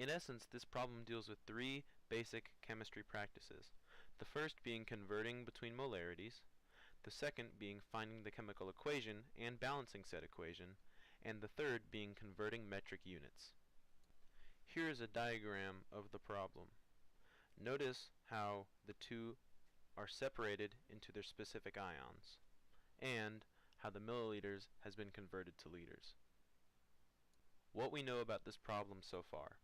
In essence, this problem deals with three basic chemistry practices. The first being converting between molarities, the second being finding the chemical equation and balancing said equation, and the third being converting metric units. Here is a diagram of the problem. Notice how the two are separated into their specific ions, and how the milliliters has been converted to liters. What we know about this problem so far.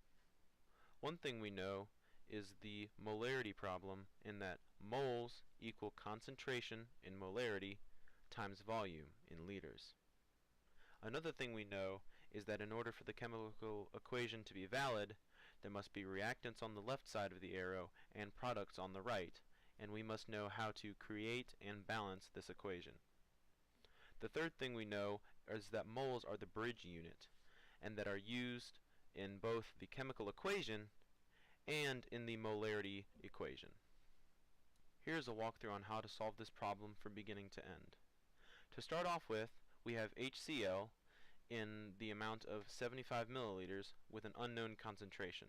One thing we know is the molarity problem, in that moles equal concentration in molarity times volume in liters. Another thing we know is that in order for the chemical equation to be valid, there must be reactants on the left side of the arrow and products on the right, and we must know how to create and balance this equation. The third thing we know is that moles are the bridge unit, and that are used in both the chemical equation and in the molarity equation. Here's a walkthrough on how to solve this problem from beginning to end. To start off with, we have HCl in the amount of 75 milliliters with an unknown concentration.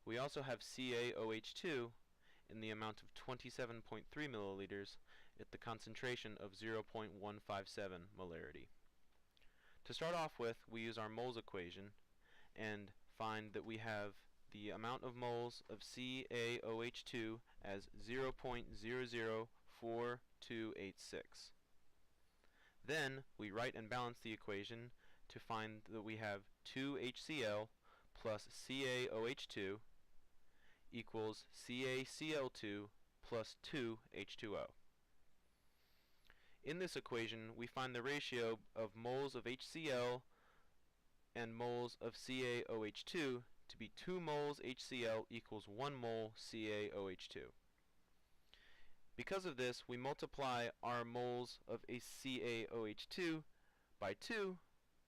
We also have CaOH2 in the amount of 27.3 milliliters at the concentration of 0.157 molarity. To start off with, we use our moles equation and find that we have the amount of moles of CaOH2 as 0.004286. Then we write and balance the equation to find that we have 2HCl plus CaOH2 equals CaCl2 plus 2H2O. In this equation, we find the ratio of moles of HCl and moles of CaOH2 to be 2 moles HCl equals 1 mole CaOH2. Because of this, we multiply our moles of CaOH2 by 2,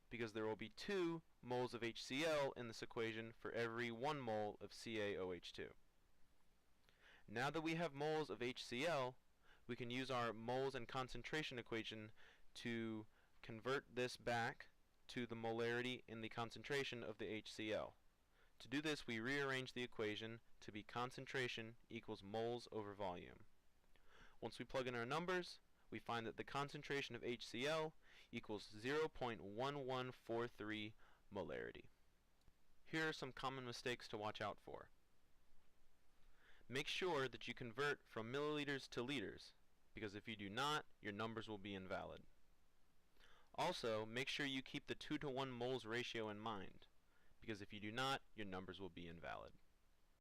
because there will be 2 moles of HCl in this equation for every 1 mole of CaOH2. Now that we have moles of HCl, we can use our moles and concentration equation to convert this back to the molarity in the concentration of the HCl. To do this, we rearrange the equation to be concentration equals moles over volume. Once we plug in our numbers, we find that the concentration of HCl equals 0.1143 molarity. Here are some common mistakes to watch out for. Make sure that you convert from milliliters to liters, because if you do not, your numbers will be invalid. Also, make sure you keep the 2 to 1 moles ratio in mind, because if you do not, your numbers will be invalid.